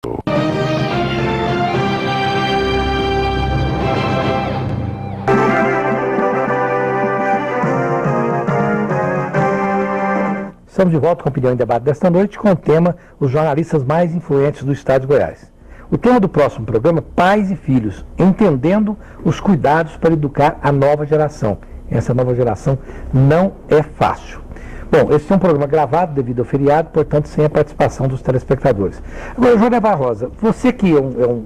Estamos de volta com a Opinião em Debate desta noite com o tema Os jornalistas mais influentes do estado de Goiás. O tema do próximo programa, Pais e Filhos, entendendo os cuidados para educar a nova geração. Essa nova geração não é fácil. Bom, esse é um programa gravado devido ao feriado, portanto, sem a participação dos telespectadores. Agora, João Nevar Rosa, você que é um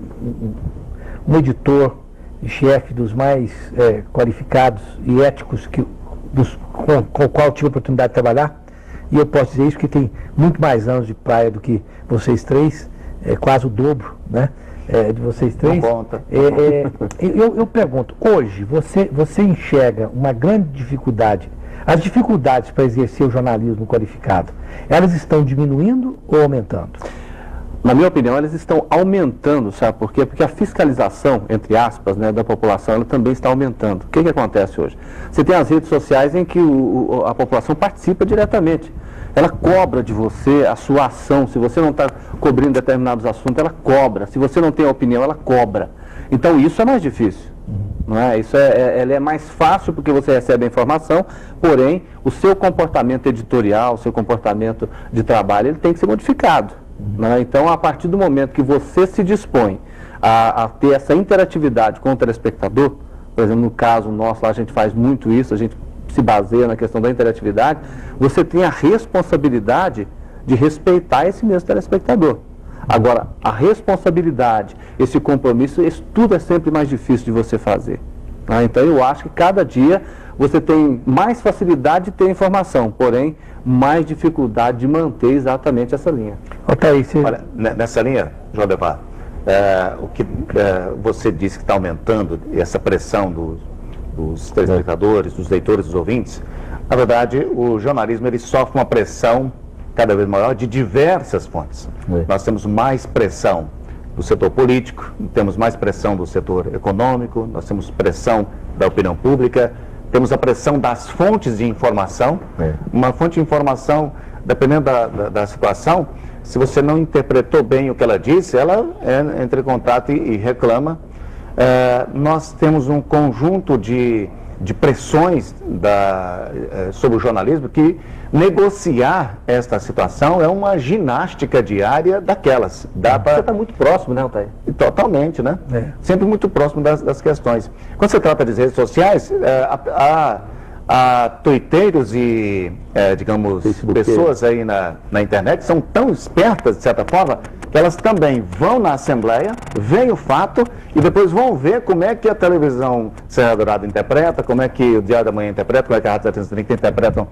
editor e chefe dos mais qualificados e éticos com o qual eu tive a oportunidade de trabalhar, e eu posso dizer isso porque tem muito mais anos de praia do que vocês três, quase o dobro, né, de vocês três. Não conta. Eu pergunto, hoje você enxerga uma grande dificuldade, as dificuldades para exercer o jornalismo qualificado, elas estão diminuindo ou aumentando? Na minha opinião, elas estão aumentando, sabe por quê? Porque a fiscalização, entre aspas, né, da população, ela também está aumentando. O que acontece hoje? Você tem as redes sociais em que a população participa diretamente. Ela cobra de você a sua ação. Se você não está cobrindo determinados assuntos, ela cobra. Se você não tem opinião, ela cobra. Então, isso é mais difícil. Não é? Ela é mais fácil porque você recebe a informação, porém, o seu comportamento editorial, o seu comportamento de trabalho, ele tem que ser modificado. Né? Então, a partir do momento que você se dispõe a ter essa interatividade com o telespectador, por exemplo, no caso nosso, lá a gente faz muito isso, a gente se baseia na questão da interatividade, você tem a responsabilidade de respeitar esse mesmo telespectador. Agora, a responsabilidade, esse compromisso, isso tudo é sempre mais difícil de você fazer. Né? Então, eu acho que cada dia você tem mais facilidade de ter informação, porém, mais dificuldade de manter exatamente essa linha. Olha, nessa linha, João Nevar, o que você disse que está aumentando, essa pressão dos telespectadores, dos leitores, dos ouvintes, na verdade, o jornalismo ele sofre uma pressão cada vez maior de diversas fontes. Nós temos mais pressão do setor político, temos mais pressão do setor econômico, nós temos pressão da opinião pública, temos a pressão das fontes de informação. Uma fonte de informação, dependendo da situação, se você não interpretou bem o que ela disse, ela entra em contato e reclama. Nós temos um conjunto de pressões sobre o jornalismo que negociar esta situação é uma ginástica diária daquelas. Você está muito próximo, né, Altair? Totalmente, né? Sempre muito próximo das questões. Quando se trata das redes sociais, há tuiteiros e, digamos, pessoas aí na internet são tão espertas, de certa forma, que elas também vão na Assembleia, veem o fato e depois vão ver como é que a televisão Serra Dourada interpreta, como é que o Diário da Manhã interpreta, como é que a Rádio 730 interpretam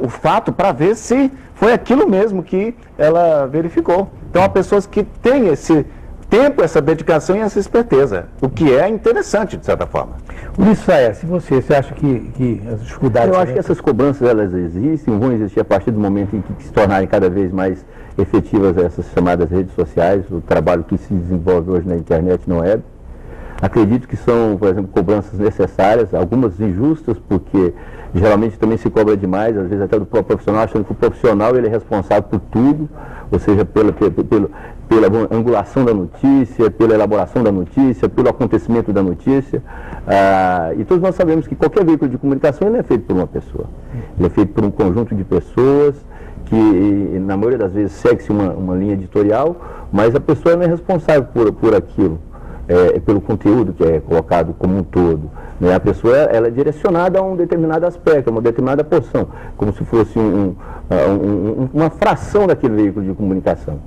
o fato, para ver se foi aquilo mesmo que ela verificou. Então, há pessoas que têm esse tempo, essa dedicação e essa esperteza, o que é interessante, de certa forma. Ulisses Saer, você acha que as dificuldades... Eu acho que essas cobranças, elas existem, vão existir a partir do momento em que se tornarem cada vez mais efetivas essas chamadas redes sociais, o trabalho que se desenvolve hoje na internet, na web. Acredito que são, por exemplo, cobranças necessárias, algumas injustas, porque geralmente também se cobra demais, às vezes até do próprio profissional, achando que o profissional ele é responsável por tudo, ou seja, pela angulação da notícia, pela elaboração da notícia, pelo acontecimento da notícia. E todos nós sabemos que qualquer veículo de comunicação ele é feito por uma pessoa. Ele é feito por um conjunto de pessoas que, na maioria das vezes, segue-se uma linha editorial, mas a pessoa não é responsável por aquilo. Pelo conteúdo que é colocado como um todo. Né? A pessoa ela é direcionada a um determinado aspecto, a uma determinada porção, como se fosse uma fração daquele veículo de comunicação.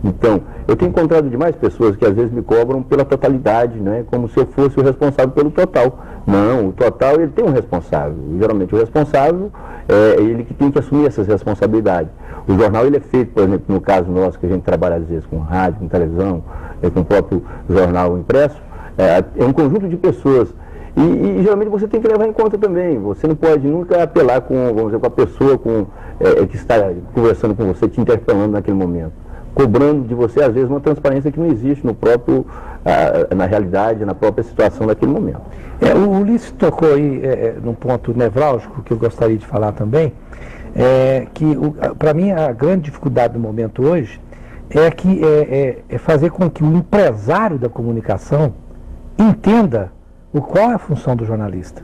Então, eu tenho encontrado demais pessoas que às vezes me cobram pela totalidade, né? Como se eu fosse o responsável pelo total. Não, o total ele tem um responsável. Geralmente o responsável é ele que tem que assumir essas responsabilidades. O jornal ele é feito, por exemplo, no caso nosso, que a gente trabalha às vezes com rádio, com televisão, com o próprio jornal impresso, é um conjunto de pessoas. E geralmente você tem que levar em conta também. Você não pode nunca apelar vamos dizer, com a pessoa que está conversando com você, te interpelando naquele momento, cobrando de você, às vezes, uma transparência que não existe na realidade, na própria situação daquele momento. O Ulisses tocou aí num ponto nevrálgico que eu gostaria de falar também, que para mim a grande dificuldade do momento hoje é fazer com que o empresário da comunicação entenda qual é a função do jornalista.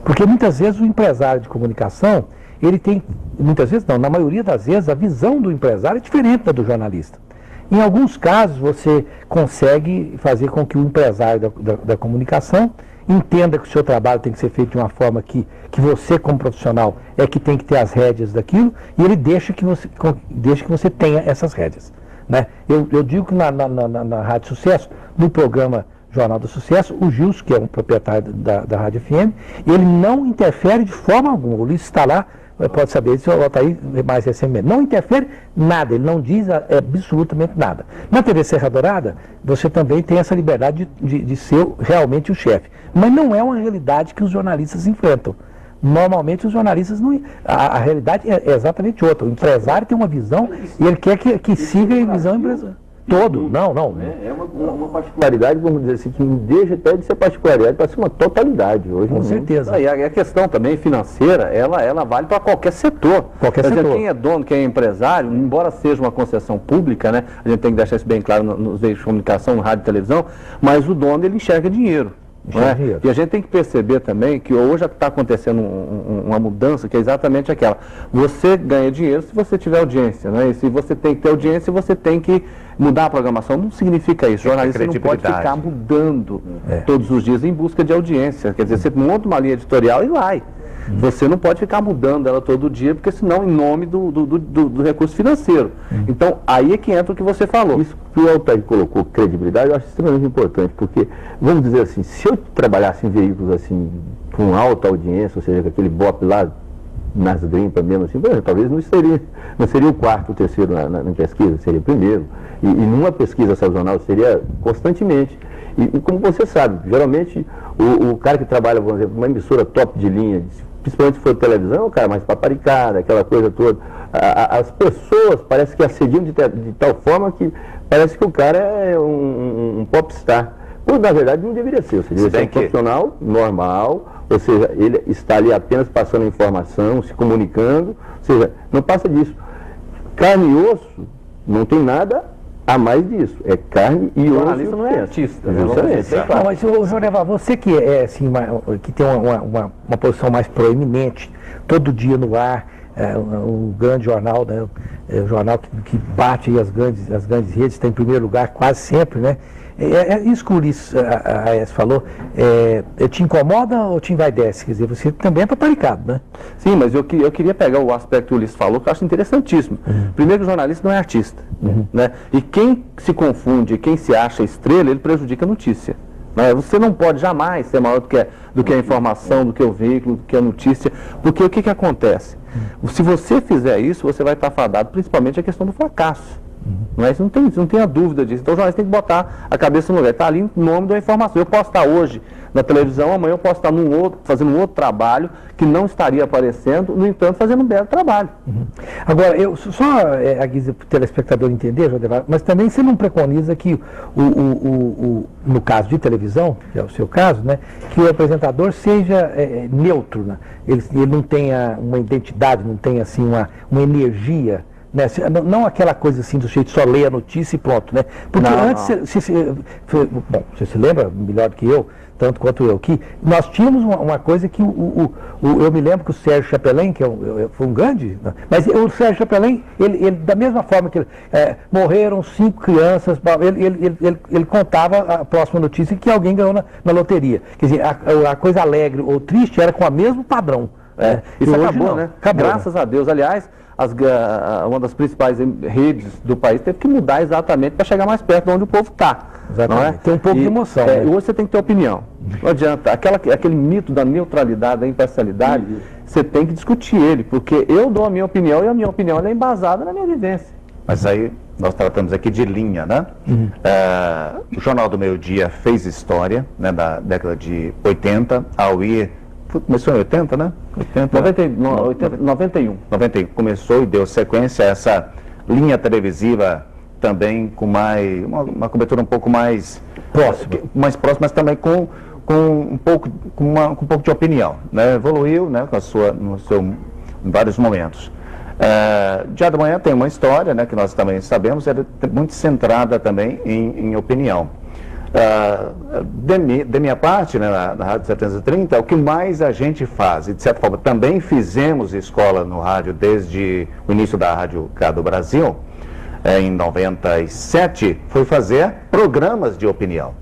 Porque muitas vezes o empresário de comunicação, ele tem, muitas vezes não, na maioria das vezes, a visão do empresário é diferente da do jornalista. Em alguns casos, você consegue fazer com que o empresário da comunicação entenda que o seu trabalho tem que ser feito de uma forma que você, como profissional, é que tem que ter as rédeas daquilo, e ele deixa que você tenha essas rédeas. Né? Eu digo que na Rádio Sucesso, no programa Jornal do Sucesso, o Gilson, que é um proprietário da Rádio FM, ele não interfere de forma alguma. O Ulisses está lá, pode saber isso, o Altair mais recentemente. Não interfere nada, ele não diz absolutamente nada. Na TV Serra Dourada, você também tem essa liberdade de ser realmente o chefe. Mas não é uma realidade que os jornalistas enfrentam. Normalmente os jornalistas não... A realidade é exatamente outra. O empresário tem uma visão e ele quer que siga a visão empresarial. Todo, não. É uma particularidade, vamos dizer assim, que não deixa até de ser particularidade para ser uma totalidade hoje. Com certeza. E a questão também financeira, ela vale para qualquer setor. Qualquer setor. Quem é dono, quem é empresário, embora seja uma concessão pública, né, a gente tem que deixar isso bem claro nos veículos de comunicação, no rádio e televisão, mas o dono, ele enxerga dinheiro. Né? E a gente tem que perceber também que hoje está acontecendo uma mudança que é exatamente aquela. Você ganha dinheiro se você tiver audiência, né? E se você tem que ter audiência, você tem que mudar a programação. Não significa isso. O jornalista não pode ficar mudando todos os dias em busca de audiência. Quer dizer, você monta uma linha editorial e vai. Você não pode ficar mudando ela todo dia, porque senão em nome do recurso financeiro. Então, aí é que entra o que você falou. Isso que o Altair colocou, credibilidade, eu acho extremamente importante, porque, vamos dizer assim, se eu trabalhasse em veículos assim, com alta audiência, ou seja, com aquele BOP lá nas grimpas mesmo, assim, talvez não seria o quarto, o terceiro na pesquisa, seria o primeiro. E numa pesquisa sazonal seria constantemente. E como você sabe, geralmente o cara que trabalha, vamos dizer, uma emissora top de linha, principalmente se for televisão, é o cara mais paparicado, aquela coisa toda. As pessoas parece que assediam de tal forma que parece que o cara é um popstar. Quando na verdade não deveria ser. Você deveria ser um profissional normal, ou seja, ele está ali apenas passando informação, se comunicando, ou seja, não passa disso. Carne e osso não tem nada a mais disso, é carne e osso. O jornalista não é artista, né? Não, mas, João Nevar, você que é assim, que tem uma posição mais proeminente, todo dia no ar, um grande jornal, né? O jornal que bate as grandes redes, está em primeiro lugar quase sempre, né? Isso que o Ulisses falou, te incomoda ou te envaidece? Quer dizer, você também é paparicado, né? Sim, mas eu queria pegar o aspecto que o Ulisses falou, que eu acho interessantíssimo. Primeiro, que o jornalista não é artista. Né? E quem se confunde, quem se acha estrela, ele prejudica a notícia. Né? Você não pode jamais ser maior do que a informação, do que o veículo, do que a notícia, porque o que acontece? Se você fizer isso, você vai estar fadado principalmente à questão do fracasso. Mas não tem a dúvida disso. Então o jornalista tem que botar a cabeça no lugar. Está ali em nome da informação. Eu posso estar hoje na televisão, amanhã eu posso estar fazendo um outro trabalho que não estaria aparecendo, no entanto, fazendo um belo trabalho. Agora, a guisa para o telespectador entender, Jodevar, mas também você não preconiza que, no caso de televisão, que é o seu caso, né, que o apresentador seja neutro, né? Ele não tenha uma identidade, não tenha assim, uma energia. Né? Não aquela coisa assim do jeito só ler a notícia e pronto, né? Porque antes, você se lembra melhor do que eu, tanto quanto eu, que nós tínhamos uma coisa que eu me lembro que o Sérgio Chapelain, que foi um grande, mas o Sérgio Chapelain, ele da mesma forma que morreram 5 crianças, ele contava a próxima notícia que alguém ganhou na loteria. Quer dizer, a coisa alegre ou triste era com o mesmo padrão. Isso acabou, né? Acabou, graças a Deus. Aliás, uma das principais redes do país teve que mudar exatamente para chegar mais perto de onde o povo está. Exatamente. Tem um pouco de emoção. Né? Hoje você tem que ter opinião. Não adianta. Aquele mito da neutralidade, da imparcialidade, você tem que discutir ele, porque eu dou a minha opinião e a minha opinião é embasada na minha vivência. Mas aí nós tratamos aqui de linha, né? O Jornal do Meio Dia fez história, né, da década de 80, ao ir... Começou em 80, né? 91. Começou e deu sequência a essa linha televisiva também com uma cobertura um pouco mais próxima, mas também com um pouco de opinião, né? Evoluiu, né, em vários momentos. Dia da Manhã tem uma história, né, que nós também sabemos, ela é muito centrada também em opinião. De minha parte, né, na Rádio 730, o que mais a gente faz, e de certa forma também fizemos escola no rádio desde o início da Rádio K do Brasil, em 97, foi fazer programas de opinião.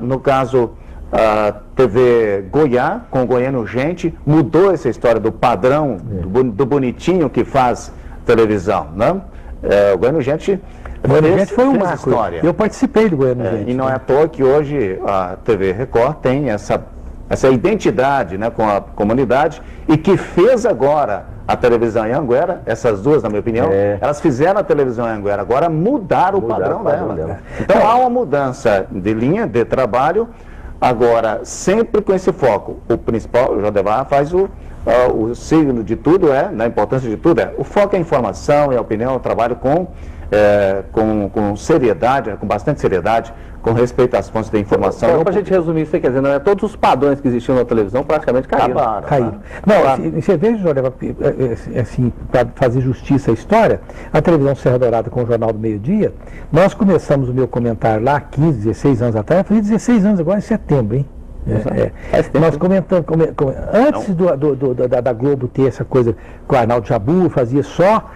No caso, a TV Goiás, com Goiânia Urgente, mudou essa história do padrão, do bonitinho que faz televisão, né? O Goiânia Urgente... Goiânia Urgente foi um marco. História. Eu participei do Goiânia Urgente. E não é à toa que hoje a TV Record tem essa identidade, né, com a comunidade, e que fez agora a televisão em Anguera, essas duas, na minha opinião, elas fizeram a televisão em Anguera, agora mudaram o padrão dela. Então há uma mudança de linha, de trabalho, agora sempre com esse foco. O principal, o Jodevar faz o signo de tudo, a importância de tudo o foco é a informação, é a opinião, é o trabalho com seriedade, com bastante seriedade, com respeito às fontes de informação. Para a gente resumir isso aí, quer dizer, não é, todos os padrões que existiam na televisão praticamente caíram. Não, você veja, assim, para fazer justiça à história, a televisão Serra Dourada com o Jornal do Meio-Dia, nós começamos o meu comentário lá 15, 16 anos atrás, eu falei 16 anos agora em setembro, hein? Nós comentamos, antes da Globo ter essa coisa com o Arnaldo Jabur, fazia só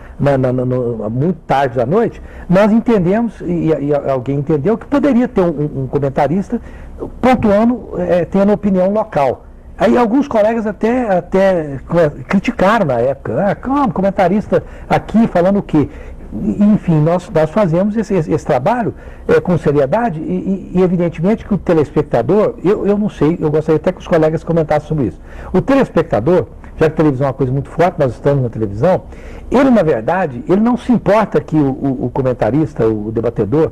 muito tarde da noite, nós entendemos, e alguém entendeu, que poderia ter um comentarista pontuando, tendo opinião local. Aí alguns colegas até criticaram na época, como comentarista aqui falando o quê? Enfim, nós fazemos esse trabalho com seriedade e evidentemente que o telespectador, eu não sei, eu gostaria até que os colegas comentassem sobre isso. O telespectador, já que a televisão é uma coisa muito forte, nós estamos na televisão, ele na verdade, ele não se importa que o comentarista, o debatedor,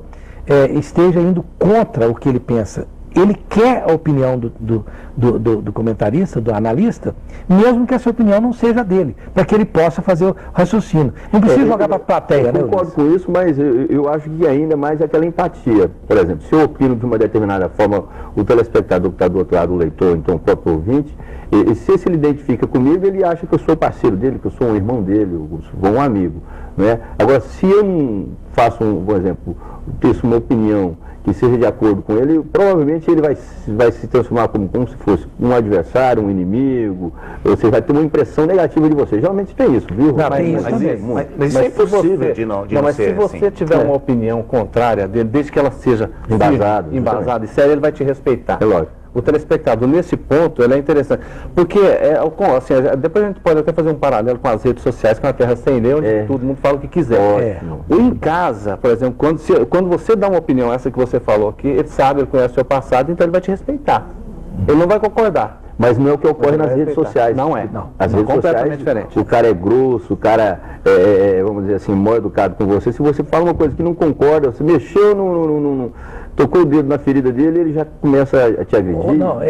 esteja indo contra o que ele pensa. Ele quer a opinião do comentarista, do analista, mesmo que essa opinião não seja dele, para que ele possa fazer o raciocínio. Não precisa jogar para a plateia, né? Eu concordo com isso, mas eu acho que ainda mais é aquela empatia. Por exemplo, se eu opino de uma determinada forma, o telespectador que está do outro lado, o leitor, então o próprio ouvinte, se ele identifica comigo, ele acha que eu sou parceiro dele, que eu sou um irmão dele, eu sou um amigo. Né? Agora, se eu não faço, por exemplo, teço uma opinião que seja de acordo com ele, provavelmente ele vai se transformar como se fosse um adversário, um inimigo, ou seja, vai ter uma impressão negativa de você. Geralmente tem isso, viu? Mas isso é impossível de não ser. Mas se você tiver uma opinião contrária dele, desde que ela seja embasada e séria, ele vai te respeitar. É lógico. O telespectador, nesse ponto, ele é interessante. Porque, assim, depois a gente pode até fazer um paralelo com as redes sociais, que é uma terra sem lei, onde todo mundo fala o que quiser. Em casa, por exemplo, quando você dá uma opinião, essa que você falou aqui, ele sabe, ele conhece o seu passado, então ele vai te respeitar. Ele não vai concordar. Mas não é o que ocorre nas redes sociais. Não é. Não. As redes sociais, diferente. O cara é grosso, o cara vamos dizer assim, mal educado com você. Se você fala uma coisa que não concorda, você mexeu tocou o dedo na ferida dele, ele já começa a te agredir.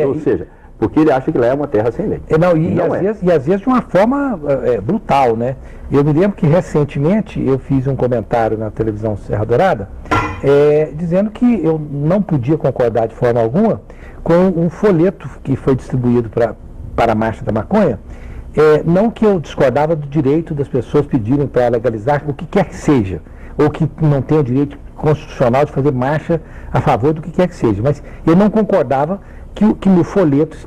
Ou seja, porque ele acha que lá é uma terra sem lei. E às vezes de uma forma brutal, né? Eu me lembro que recentemente eu fiz um comentário na televisão Serra Dourada, dizendo que eu não podia concordar de forma alguma com um folheto que foi distribuído para a Marcha da Maconha. Não que eu discordava do direito das pessoas pedirem para legalizar o que quer que seja, ou que não tenha direito constitucional de fazer marcha a favor do que quer que seja, mas eu não concordava que no folheto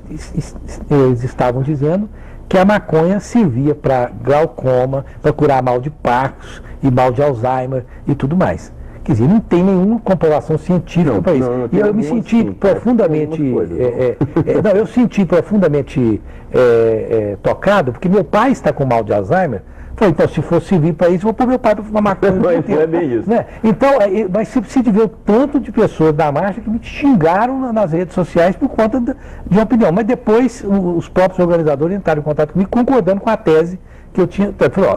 eles estavam dizendo que a maconha servia para glaucoma, para curar mal de Parkinson e mal de Alzheimer e tudo mais. Quer dizer, não tem nenhuma comprovação científica para isso. E eu me senti profundamente eu senti profundamente tocado, porque meu pai está com mal de Alzheimer. Falei, então, se for servir para isso, vou pôr meu pai para fumar maconha. Não é bem isso. Né? Então, mas se ver o tanto de pessoas da marcha que me xingaram nas redes sociais por conta de uma opinião. Mas depois, os próprios organizadores entraram em contato comigo, concordando com a tese que eu tinha. Falei,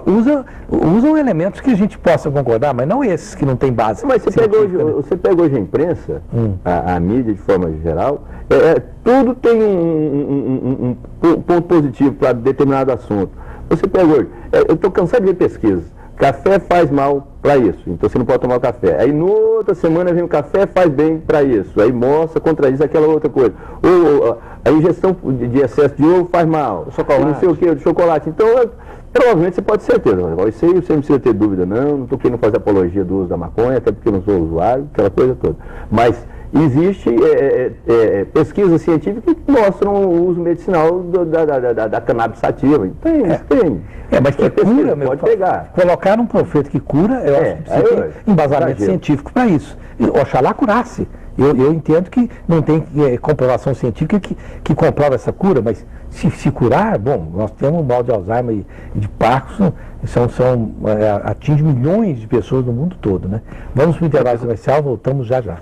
usam elementos que a gente possa concordar, mas não esses que não têm base. Mas você pega hoje a imprensa, a mídia de forma geral, tudo tem um ponto positivo para determinado assunto. Você pega hoje, eu estou cansado de ver pesquisas, café faz mal para isso, então você não pode tomar o café. Aí na outra semana vem o café faz bem para isso, aí mostra, contradiz aquela outra coisa. Ou a ingestão de excesso de ovo faz mal, chocolate. Não sei o que, de chocolate. Então Provavelmente você pode ter certeza, isso aí você não precisa ter dúvida, não estou querendo fazer apologia do uso da maconha, até porque eu não sou usuário, aquela coisa toda. Mas existe pesquisas científicas que mostram o uso medicinal da cannabis sativa. Tem. Mas que cura, meu, pode pegar. Colocar um profeta que cura, eu acho que precisa ter embasamento científico para isso. E oxalá curasse. Eu entendo que não tem comprovação científica que comprova essa cura, mas se curar, bom, nós temos o mal de Alzheimer e de Parkinson, atinge milhões de pessoas no mundo todo, né? Vamos para o intervalo comercial, voltamos já já.